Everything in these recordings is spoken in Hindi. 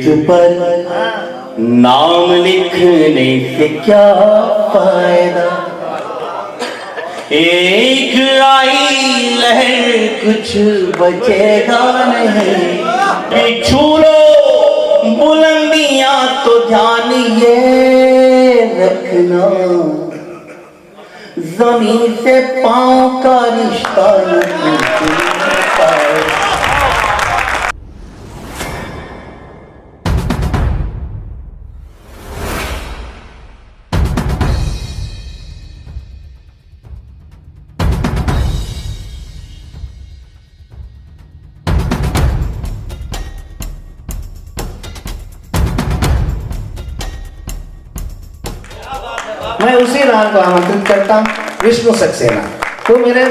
रेत पर नाम लिखने से क्या फायदा, एक आई लहर कुछ बचेगा नहीं। बिछू लो बुलंदियां तो ध्यान ये रखना, जमीन से पांव का रिश्ता नहीं टूटता। मैं उसी नाम को आमंत्रित करता हूँ, विष्णु सक्सेना। तो मेरे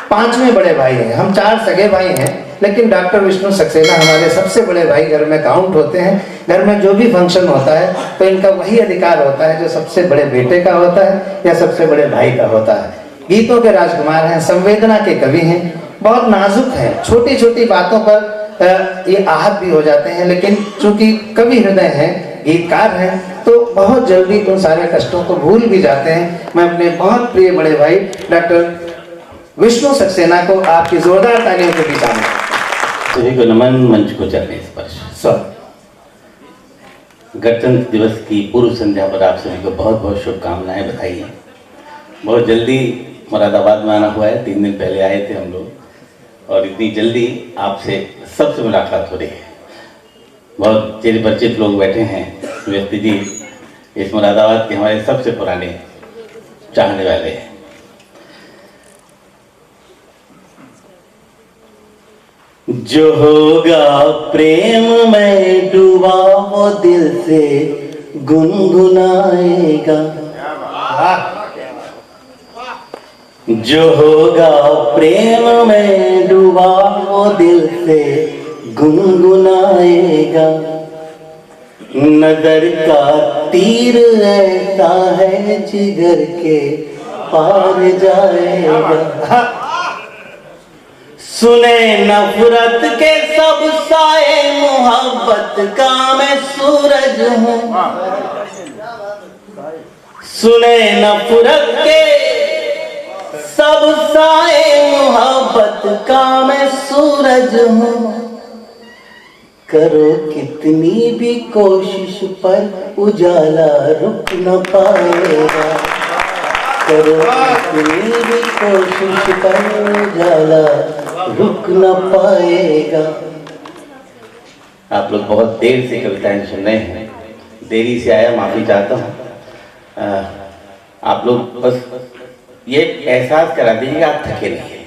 5वें बड़े भाई हैं, हम 4 सगे भाई हैं, लेकिन डॉक्टर विष्णु सक्सेना हमारे सबसे बड़े भाई घर में काउंट होते हैं। घर में जो भी फंक्शन होता है तो इनका वही अधिकार होता है जो सबसे बड़े बेटे का होता है या सबसे बड़े भाई का होता है। गीतों के राजकुमार हैं, संवेदना के कवि हैं, बहुत नाजुक हैं, छोटी छोटी बातों पर ये आहत भी हो जाते हैं, लेकिन चूंकि कवि हृदय हैं, गीतकार हैं, तो बहुत जल्दी उन सारे कष्टों को भूल भी जाते हैं। मैं अपने बहुत प्रिय बड़े भाई डॉक्टर विष्णु सक्सेना को आपकी जोरदार तालियों के बीच आना। सभी को नमन, मंच को चरणों स्पर्श। गणतंत्र दिवस की पूर्व संध्या पर आप सभी को बहुत बहुत शुभकामनाएं, बधाई हैं। बहुत जल्दी मुरादाबाद में आना हुआ है, 3 दिन पहले आए थे हम लोग, और इतनी जल्दी आपसे सबसे मुलाकात हो रही है। बहुत चिर परिचित लोग बैठे हैं। व्यक्ति जी इस मुरादाबाद के हमारे सबसे पुराने चाहने वाले हैं। जो होगा प्रेम में डूबा वो दिल से गुनगुनाएगा, जो होगा प्रेम में डूबा वो दिल से गुनगुनाएगा। नजर का तीर ऐसा है जिगर के पार जाएगा। सुने नफरत के सब साए, मोहब्बत का मैं सूरज हूँ। सुने नफरत के सब साए, मोहब्बत का मैं सूरज हूँ। करो कितनी भी कोशिश पर उजाला रुक न पाएगा, करो कितनी भी कोशिश पर उजाला रुक न पाएगा। आप लोग बहुत देर से कविताएं सुन रहे हैं, देरी से आया, माफी चाहता हूँ। आप लोग बस ये एहसास करा दीजिएगा आप थके नहीं हैं।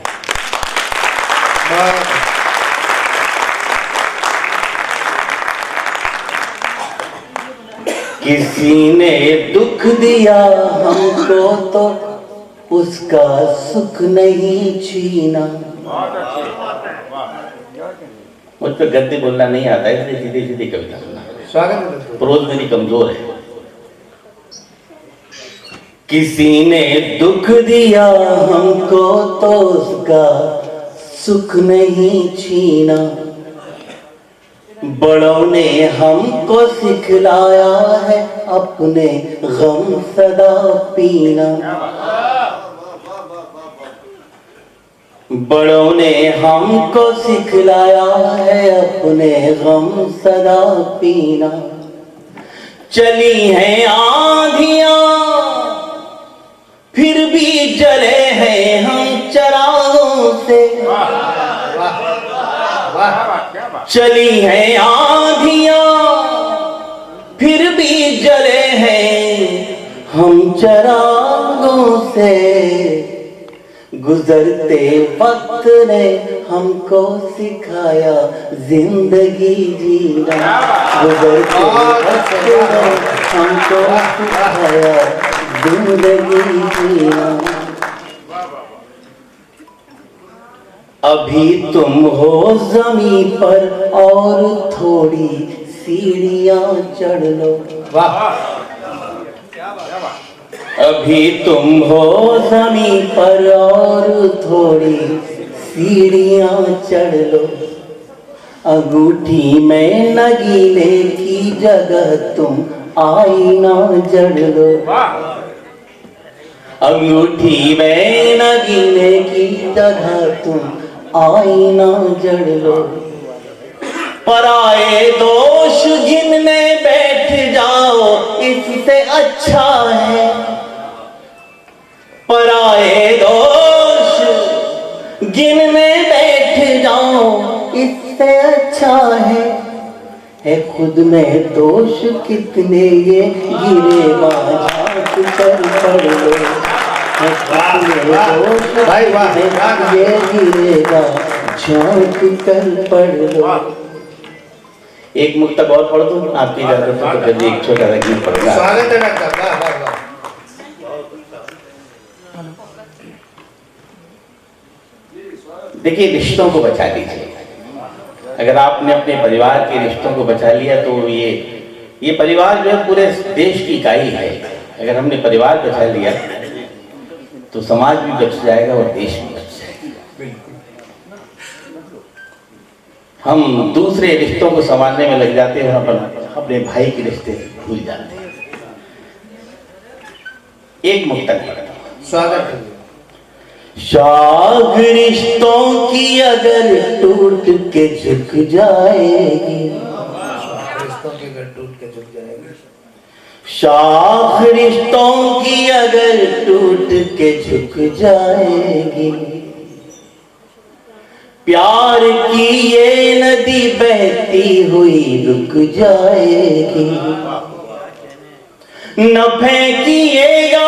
किसी ने दुख दिया हमको तो उसका सुख नहीं छीना। मुझ पर गद्य बोलना नहीं आता है, इसलिए सीधी सीधी कविता सुनना। स्वागत। प्रोज मेरी कमजोर है। किसी ने दुख दिया हमको तो उसका सुख नहीं छीना। बड़ों ने हमको सिखलाया है अपने गम सदा पीना। बड़ों ने हमको सिखलाया है अपने गम सदा पीना। चली हैं आंधियां फिर भी जले हैं हम चरागों से। चली हैं आंधियां फिर भी जले हैं हम चरागों से। गुजरते वक्त ने हमको सिखाया जिंदगी जीना। गुजरते वक्त ने हमको सिखाया जिंदगी जीना। अभी तुम हो ज़मीन पर और थोड़ी सीढ़ियां चढ़ लो। वाह। अभी तुम हो ज़मीन पर और थोड़ी सीढ़ियां चढ़ लो। अंगूठी में नगीने की जगह तुम आईना जड़ लो, अंगूठी में नगीने की जगह तुम आईना जड़ लो, पराए दोष गिनने बैठ जाओ इससे अच्छा है, पराए दोष गिनने बैठ जाओ इससे अच्छा है खुद में दोष कितने ये गिरेगा झांक कर पढ़ लो, है खुद में दोष भाई वाह, ये गिरेगा झांक कर पढ़ लो। एक मुक्त तक और पढ़ दूं आपकी इजाजत हो तो फिर एक छोटा सा गीत पढ़ूंगा। स्वागत है डॉक्टर, वाह वाह वाह। देखिए, रिश्तों को बचा लीजिए। अगर आपने अपने परिवार के रिश्तों को बचा लिया तो ये परिवार जो है पूरे देश की इकाई है। अगर हमने परिवार बचा लिया तो समाज भी बच जाएगा और देश भी बच जाएगा। हम दूसरे रिश्तों को संभालने में लग जाते हैं, अपने भाई के रिश्ते भूल जाते हैं। एक मुक्तक स्वागत है। शाख रिश्तों की अगर टूट के झुक जाएगी, रिश्तों की अगर टूट के झुक जाएगी, शाख रिश्तों की अगर टूट के झुक जाएगी, प्यार की ये नदी बहती हुई रुक जाएगी, न फेंकिएगा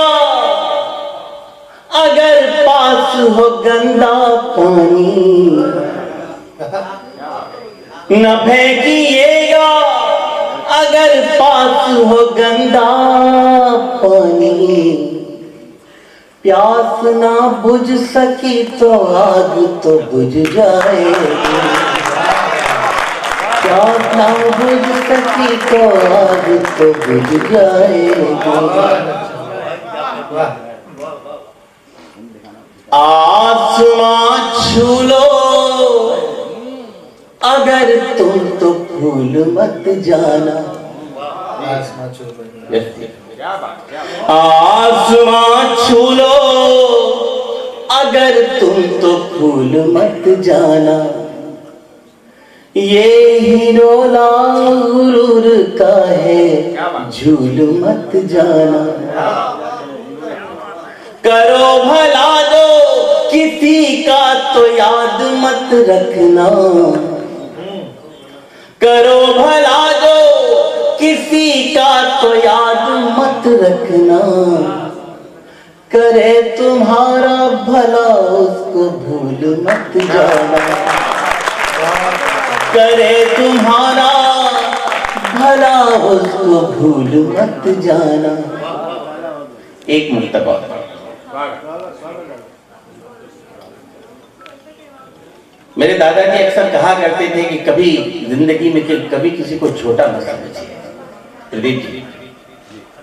अगर पास हो गंदा पानी, न फेंकिएगा अगर पास हो गंदा पानी, प्यास ना बुझ सकी तो आग तो बुझ जाएगी, प्यास ना बुझ सकी तो आग तो बुझ जाएगी। आसमां छू लो अगर तुम तो भूल मत जाना, आसमां छू लो, आसमां छू लो अगर तुम तो भूल मत जाना, ये हिरोला गुरूर का है झूल मत जाना, करो भला दो किसी का तो याद मत रखना, करो भला दो किसी का तो याद मत रखना, करे तुम्हारा भला उसको भूल मत जाना, करे तुम्हारा भला उसको भूल मत जाना। एक मुक्तक और। मेरे दादाजी अक्सर कहा करते थे कि कभी जिंदगी में कभी किसी को छोटा मत समझिए।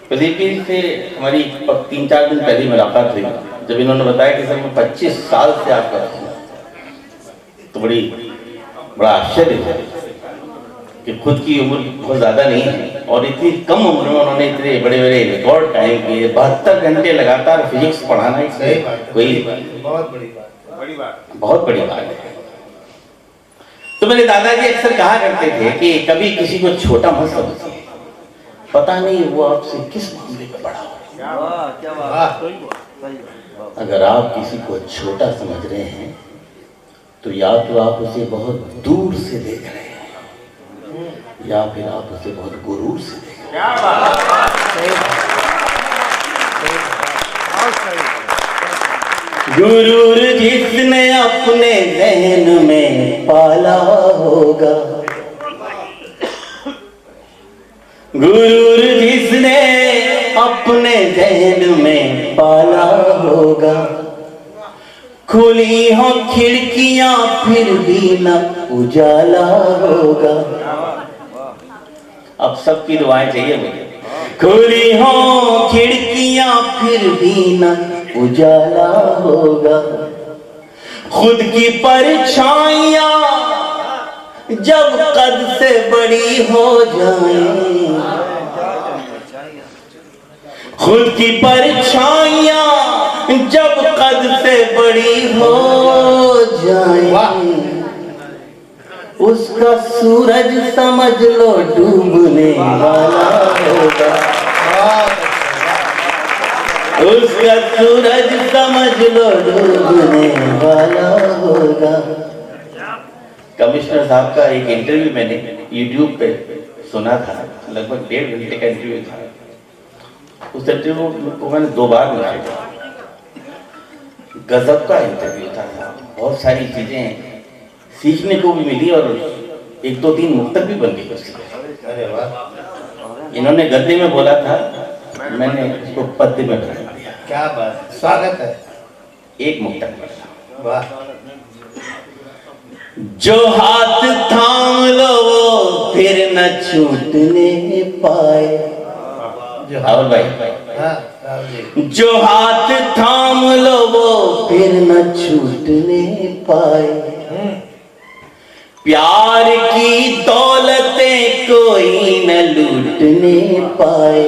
प्रदीप जी से हमारी 3-4 दिन पहले मुलाकात हुई, जब इन्होंने बताया कि सर मैं 25 साल से आपका तो बड़ा आश्चर्य है कि खुद की उम्र बहुत ज्यादा नहीं है और इतनी कम उम्र में उन्होंने इतने बड़े बड़े रिकॉर्ड टाइम किए। 72 घंटे लगातार फिजिक्स पढ़ाना कोई बहुत बड़ी बात है। तो मेरे दादाजी अक्सर कहा करते थे कि कभी किसी को छोटा मत समझिए, पता नहीं वो आपसे किस मामले में बड़ा हो। अगर आप किसी को छोटा समझ रहे हैं तो या तो आप उसे बहुत दूर से देख रहे हैं या फिर आप उसे बहुत गुरूर से देख रहे हैं। गुरूर जिसने अपने ज़हन में पाला होगा, गुरूर जिसने अपने ज़हन में पाला होगा, खुली हो खिड़कियां फिर भी न उजाला होगा। अब सबकी दुआएं चाहिए मुझे। खुली हो खिड़कियां फिर भी न उजाला होगा, खुद की परछाइयां जब कद से बड़ी हो जाए, खुद की परछाइयां जब कद से बड़ी हो जाए, उसका सूरज समझ लो डूबने वाला होगा, उसका सूरज समझ लो डूबने वाला होगा। कमिश्नर साहब का एक इंटरव्यू मैंने YouTube पे सुना था, लगभग 1.5 घंटे का इंटरव्यू था। उस इंटरव्यू को मैंने 2 बार देखा। गजब का इंटरव्यू था, बहुत सारी चीजें सीखने को भी मिली और 1-2-3 मुक्तक भी बन गई उससे। अरे वाह, इन्होंने गद्य में बोला था, मैंने उसको पद्य में बना दिया। क्या बात, स्वागत है। एक मुक्तक पढ़ा। वाह। जो हाथ थाम लो वो फिर न छूटने पाए। राहुल भाई, हाँ, राहुल जी। जो हाथ थाम लो वो फिर न छूटने पाए, प्यार की दौलतें कोई न लूटने पाए।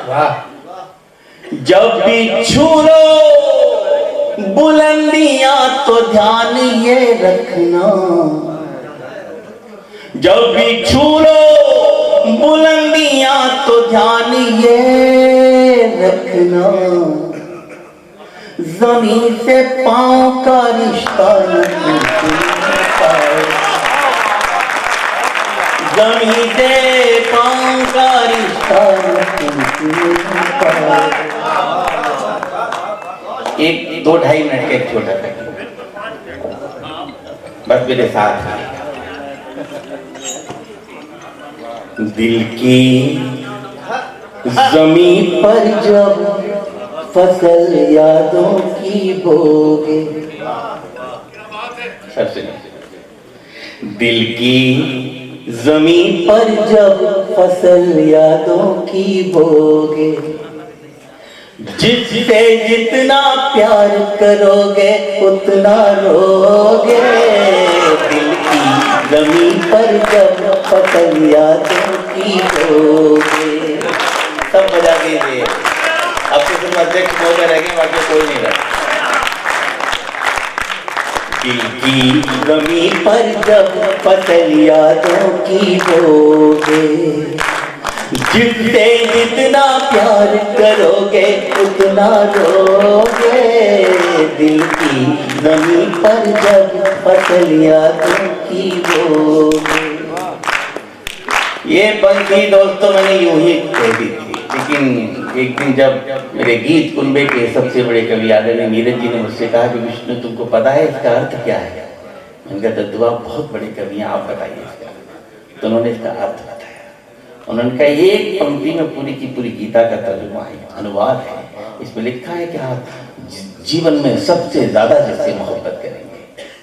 वाह। जब भी छू लो बुलंदियां तो ध्यान ये रखना, जब भी छू लो बुलंदियां तो ध्यान ये रखना, जमीन से पांव का रिश्ता न टूटने पाए, जमीन से पांव का रिश्ता न टूटने पाए। 1-2-2.5 मिनट का एक छोटा सा बस मेरे साथ। दिल की जमीन पर जब फसल यादों की बोगे, सबसे दिल की जमीन पर जब फसल यादों की बोगे, जिससे जितना प्यार करोगे उतना रोगे, दिल की जमीन पर जब फसल यादों की बोगे। सब बजा के थे, अब तो सिर्फ अध्यक्ष महोदय रह गए, बाकी कोई नहीं रहा। दिल की जमीन पर जब फसल यादों की बोगे, जिससे जितना प्यार करोगे उतना रोगे, दिल की जमीन पर जब फसल यादों की बोगे। ये पंक्ति दोस्तों मैंने यूं ही कह दी थी, लेकिन एक दिन जब मेरे गीत कुंबे के सबसे बड़े कवि आदरणीय नीरज जी ने मुझसे कहा कि विष्णु तुमको पता है इसका अर्थ क्या है? मैंने कहा दद्दू आप बहुत बड़े कवि हैं, आप बताइए इसका। तो उन्होंने इसका अर्थ बताया। उन्होंने कहा एक पंक्ति में पूरी की पूरी गीता का तर्जुमा है, अनुवाद है। इसमें लिखा है कि आप जीवन में सबसे ज्यादा जिससे मोहब्बत करेंगे,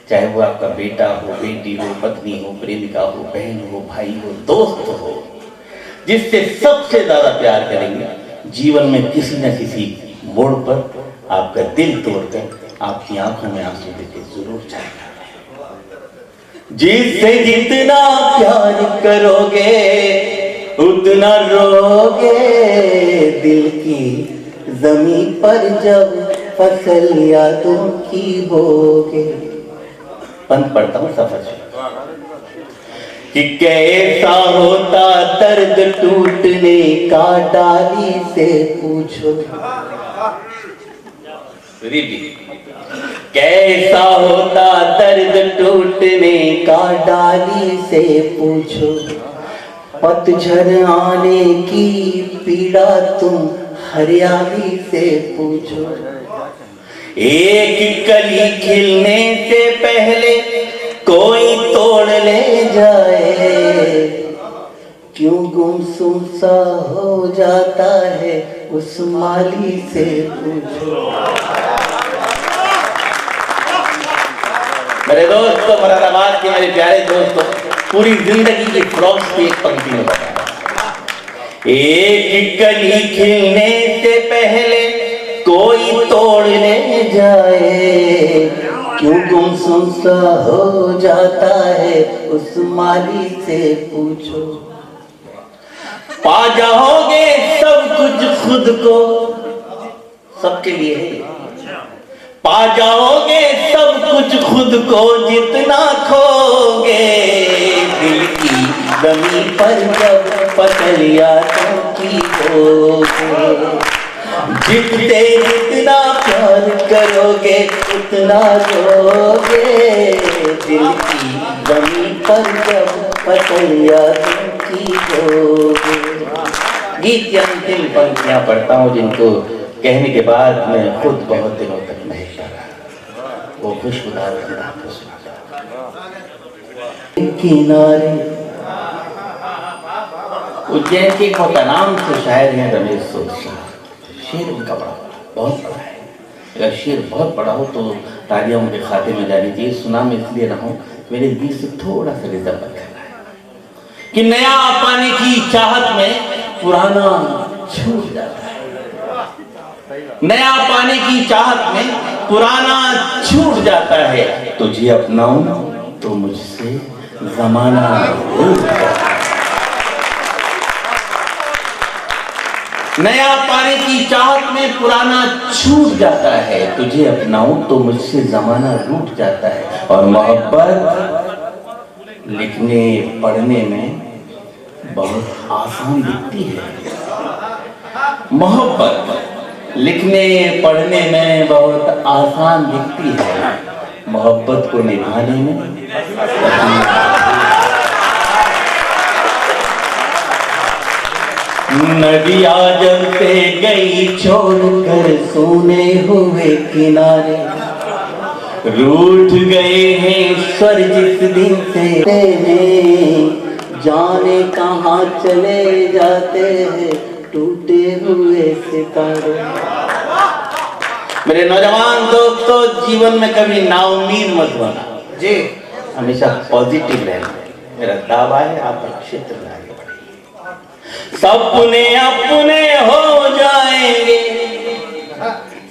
चाहे वो आपका बेटा हो, बेटी हो, पत्नी हो, प्रेमिका हो, बहन हो, भाई हो, दोस्त हो, जिससे सबसे ज्यादा प्यार करेंगे, जीवन में किसी न किसी मोड़ पर आपका दिल तोड़कर आपकी आंखों में आंसू देके जरूर जाएगा। जिससे जितना प्यार करोगे उतना रोगे, दिल की जमीन पर जब फसल यादों की बोगे। पंत पढ़ता हूँ सफर से कि कैसा होता दर्द टूटने का, डाली से पूछो। कैसा होता दर्द टूटने का, डाली से पूछो। पतझड़ आने की पीड़ा तुम हरियाली से पूछो। एक कली खिलने से पहले कोई तोड़ ले जाए, क्यों गुमसुम सा हो जाता है उस माली से पूछो। मेरे दोस्तों, मुरादाबाद के मेरे प्यारे दोस्तों, पूरी जिंदगी की फ्रॉक्स की एक पंक्ति में बताया, एक कली खिलने से पहले कोई तोड़ ले जाए, क्यों गुमसुम सा हो जाता है उस माली से पूछो। पा जाओगे सब कुछ खुद को, सबके लिए है। पा जाओगे सब कुछ खुद को जितना खोगे, दिल की जमीन पर जब पसलिया की होगे। जितना प्यार करोगे उतना रोगे, दिल की जमीन पर जब पसलिया की होगे। गीत की अंतिम पंक्तियां पढ़ता हूँ जिनको कहने के बाद मैं खुद बहुत दिनों तक महकता रहा। वो खुशबूदार किनारे। उज्जैन के एक मोहतराम से शायर हैं रमेश सोचा। शेर उनका बड़ा बहुत बड़ा है। अगर शेर बहुत बड़ा हो तो तालियां उनके खाते में जानी चाहिए। सुना मैं इसलिए रहा हूँ, मेरे दिल से थोड़ा सा रिदम करना है कि नया पाने की चाहत में पुराना छूट जाता है। नया पाने की चाहत में पुराना छूट जाता है। तुझे अपनाऊं तो मुझसे जमाना रूठ जाता है। नया पाने की चाहत में पुराना छूट जाता है। तुझे अपनाऊं तो मुझसे जमाना रूठ जाता है। और मोहब्बत लिखने पढ़ने में बहुत आसान दिखती है। मोहब्बत लिखने पढ़ने में बहुत आसान दिखती है, मोहब्बत को निभाने में नदिया जब से गई छोड़कर सोने हुए किनारे, रूठ गए हैं स्वर जिस दिन से, जाने कहाँ चले जाते हैं टूटे हुए सितारे। मेरे नौजवान दोस्तों, जीवन में कभी नाउम्मीद मत बना जी, हमेशा पॉजिटिव रहना। मेरा दावा है आप क्षेत्र में आगे बढ़ेंगे। सपने अपने हो जाएंगे,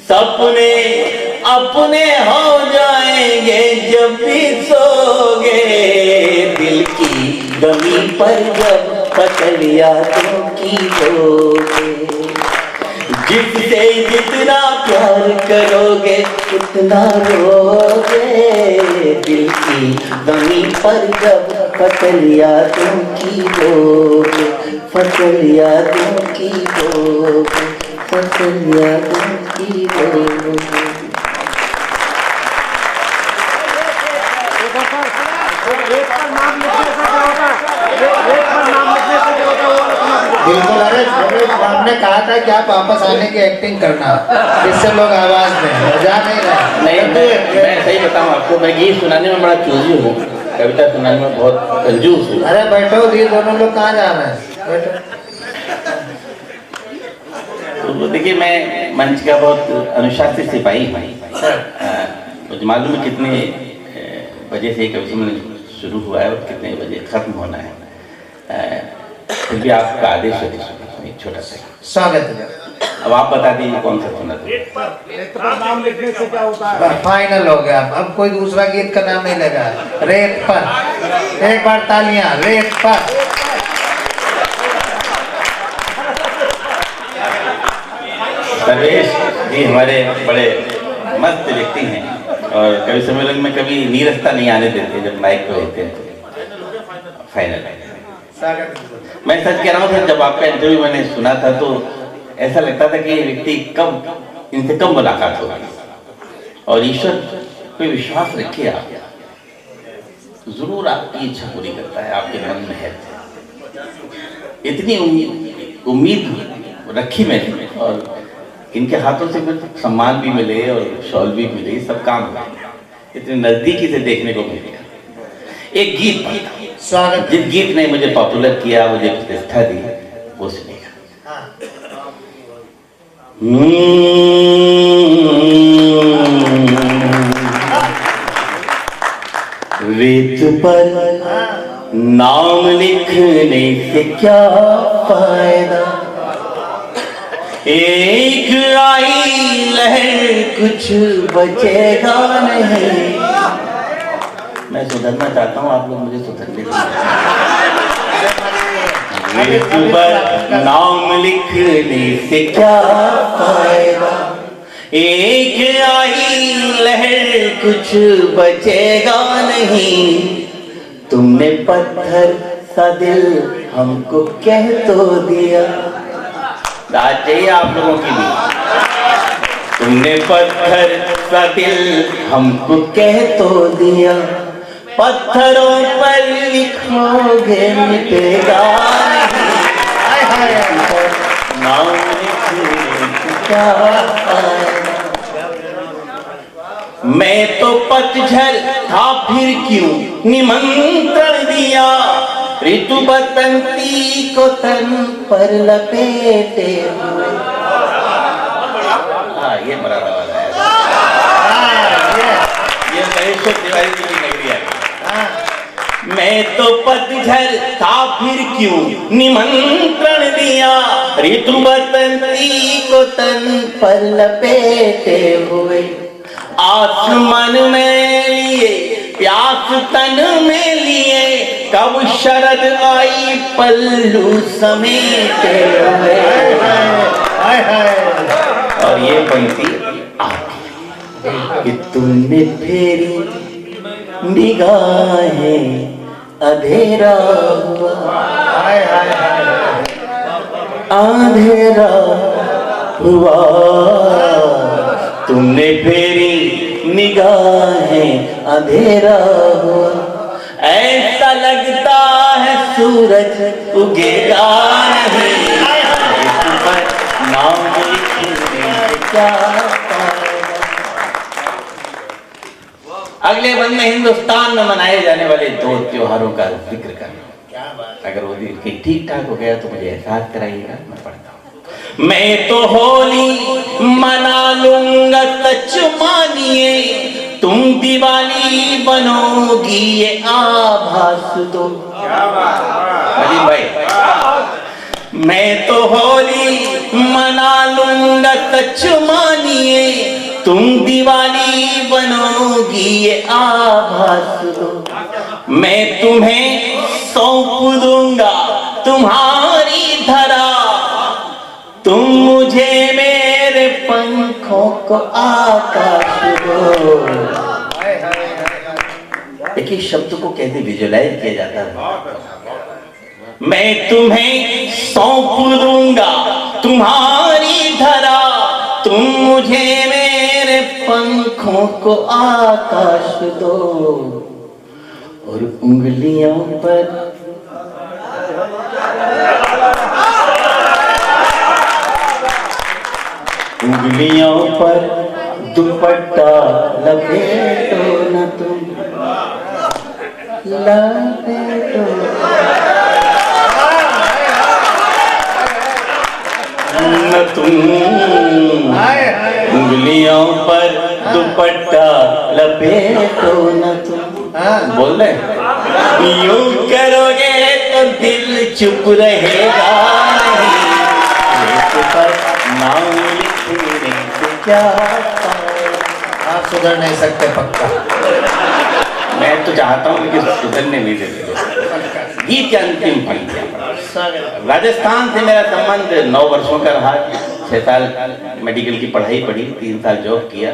सपने अपने हो जाएंगे जब भी सोगे, दिल की जमीन पर जब पसलिया की होगे। जिससे जितना प्यार करोगे उतना रोगे, दिल की जमीन पर जब पसलिया की होगे, पसलिया की होगे, पसलिया की होगे। बिल्कुल। अरे आपने कहा था कि आप वापस आने की एक्टिंग करना, इससे लोग आवाज में जा नहीं रहे। नहीं, मैं सही बताऊं आपको, मैं गीत सुनाने में बड़ा चूजी हूँ, कविता सुनाने में बहुत कंजूस हूँ। अरे बैठो, ये दोनों लोग कहाँ जा रहे हैं, बैठो। तो देखिए, मैं मंच का बहुत अनुशासित सिपाही हूँ। मुझे मालूम है कितने बजे से कवि सम्मेलन शुरू हुआ है और कितने बजे खत्म होना है। फिर भी आपका आदेश है, एक छोटा सा स्वागत है। अब आप बता दीजिए कौन सा सुना था। रेत पर नाम लिखने से क्या होता है? फाइनल हो गया, अब कोई दूसरा गीत का नाम नहीं लेगा। रेत पर, एक बार तालियां, रेत पर। सर्वेश जी हमारे बड़े मस्त व्यक्ति हैं और कवि सम्मेलन में कभी नीरसता नहीं आने देते। जब माइक पे होते हैं तो फाइनल है। मैं सच कह रहा हूँ सर, जब आपका इंटरव्यू मैंने सुना था तो ऐसा लगता था कि ये व्यक्ति कब इनसे कम मुलाकात होगी। और ईश्वर पे विश्वास रखिए, आप जरूर आपकी इच्छा पूरी करता है, आपके मन में है। इतनी उम्मीद रखी मैंने, और इनके हाथों से मुझे सम्मान भी मिले और शॉल भी मिले, सब काम हुए, इतने नजदीकी से देखने को मिल गया। एक गीत स्वागत। जिस गीत ने मुझे पॉपुलर किया, मुझे प्रतिष्ठा दी, वो सुनेगा। रेत पर नाम लिखने से क्या फायदा, एक आई लहर कुछ बचेगा नहीं। मैं सुधरना चाहता हूँ, आप लोग मुझे सुधरने दीजिए। पर नाम लिखने से क्या फायदा, एक आई लहर कुछ बचेगा नहीं। तुमने पत्थर सा दिल हमको कह तो दिया, राज चाहिए आप लोगों की भी। तुमने पत्थर सा दिल हमको कह तो दिया, पत्थरों पर लिखोगे मिटेगा नहीं। नाम लिखने से क्या फायदा। मैं तो पतझड़ था फिर क्यों निमंत्रण दिया, ऋतु बसंती को तन पर लपेटे हुए। हाँ ये बड़ा वाला है, ये महेश्वर तिवारी जी की नगरी आ गई। मैं तो पतझड़ था फिर क्यों निमंत्रण दिया, ऋतु बसंती को तन पर लपेटे हुए। आसमान में लिए प्यास तन में लिए, कब शरद आई पल्लू समेटे हुए। और ये पंक्ति कि तुमने फेरी निगाहें अंधेरा हुआ, अंधेरा हुआ। तुमने फेरी निगाहें अंधेरा हुआ, ऐसा लगता है सूरज उगेगा नहीं। नाम लिखने से क्या फायदा। अगले बंद में हिंदुस्तान में मनाए जाने वाले 2 त्योहारों का जिक्र करना। अगर वो दिन ठीक ठाक हो गया तो मुझे एहसास कराइएगा, मैं पढ़ता हूँ। मैं तो होली मना लूंगा सच मानिए, तुम दिवाली बनोगी ये आभास दो। अजीम भाई, मैं तो होली मना लूंगा सच मानिए, तुम दिवाली बनोगी ये आभास दो। मैं तुम्हें सौंप दूंगा तुम्हारी धरा, तुम मुझे मेरे पंखों को आकाश दो। देखिए शब्द को कैसे विजुअलाइज किया जाता है। मैं तुम्हें सौंप दूंगा तुम्हारी धरा, तुम मुझे मेरे पंखों को आकाश दो। और उंगलियों पर उंगलियों पर दुपट्टा लपेटो न तुम, लपेटो न तुम। उंगलियों पर दुपट्टा लपेटो न तुम। बोल रहे यूं करोगे तो दिल चुप रहेगा नहीं। पर नाम लिखने से क्या आप सुधर नहीं सकते पक्का। मैं तो चाहता हूँ कि सुधरने नहीं देते। गीत के अंतिम पंक्तियाँ। राजस्थान से मेरा संबंध 9 वर्षों का रहा। 6 साल मेडिकल की पढ़ाई पढ़ी, 3 साल जॉब किया।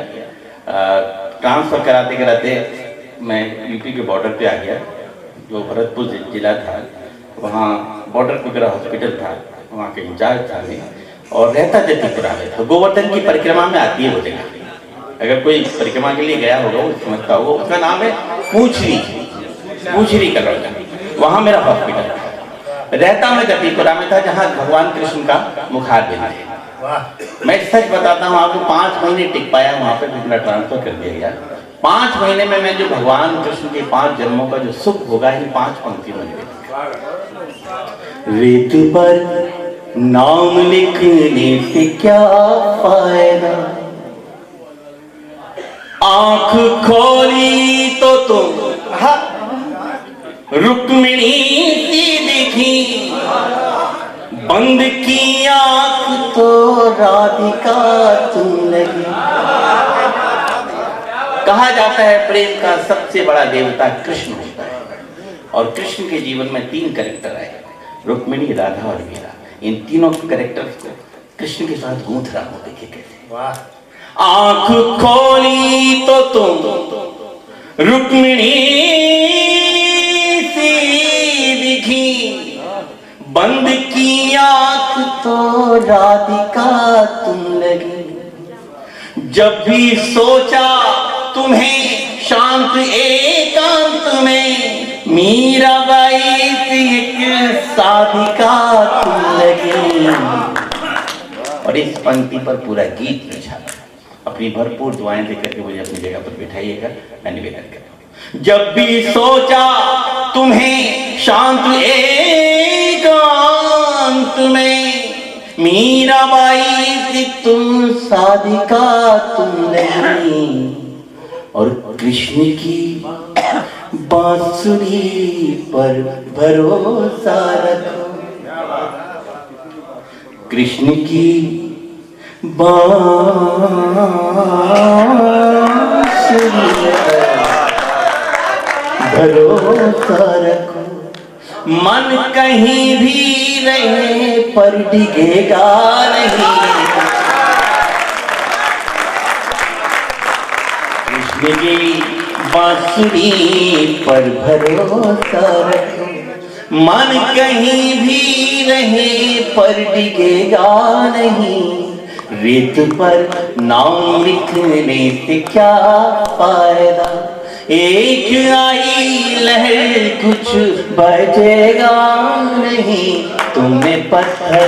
ट्रांसफर कराते कराते मैं यूपी के बॉर्डर पे आ गया। जो भरतपुर जिला था वहाँ बॉर्डर पे मेरा हॉस्पिटल था, वहाँ के इंचार्ज था मैं, और रहता जतीपुरा में था। गोवर्धन की परिक्रमा में आती है वो जगह, अगर कोई परिक्रमा के लिए गया होगा वो समझता होगा। उसका नाम है पूछरी का लड़का। वहाँ मेरा हॉस्पिटल था। रहता मैं जतीपुरा में था जहाँ भगवान कृष्ण का मुखारबिंद है। मैं सच बताता हूँ आपको, 5 महीने टिक पाया वहाँ पे, मेरा ट्रांसफर कर दिया गया। 5 महीने में मैं जो भगवान कृष्ण के 5 जन्मों का जो सुख होगा इन 5 पंक्तियों में। रेत पर नाम लिखने से क्या फायदा, आंख खोली तो तुम रुक्मिणी सी दिखी, बंद की आंख तो राधिका तुम लगी। कहा जाता है प्रेम का सबसे बड़ा देवता कृष्ण होता है, और कृष्ण के जीवन में 3 कैरेक्टर आए, रुक्मिणी, राधा और मीरा। इन तीनों कैरेक्टर्स को कृष्ण के साथ गूंथ रहा हूं, देखिए कैसे। वाह। आंख खोली तो तुम रुक्मिणी सी दिखी, बंद की आंख तो राधिका तुम लगी। जब भी सोचा तुम्हें शांत एकांत में, मीराबाई सी एक साधिका तुम लगी। और इस पंक्ति पर पूरा गीत लिखा। अपनी भरपूर दुआएं देकर के मुझे अपनी जगह पर बिठाइएगा, मैं निवेदन करता हूं। जब भी सोचा तुम्हें शांत एकांत में, मीराबाई सी तुम साधिका तुम नहीं। और कृष्ण की बांसुरी पर भरोसा रखो, कृष्ण की बांसुरी पर भरोसा रखो। मन कहीं भी रहे पर डिगेगा नहीं, कृष्ण की बांसुरी पर भरोसा रखो। मन कहीं भी रहे पर डिगेगा नहीं, रेत पर नाम लिखने से क्या फायदा, एक आई लहर कुछ बचेगा नहीं, तुमने पत्थर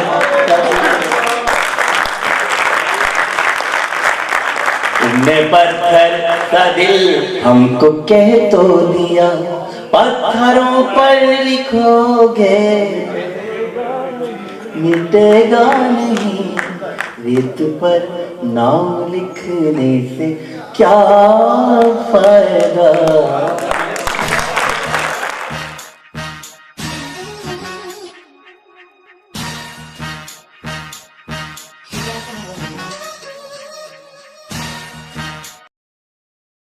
का दिल हमको कह तो दिया, पत्थरों पर लिखोगे मिटेगा नहीं, रेत पर नाम लिखने से क्या फायदा।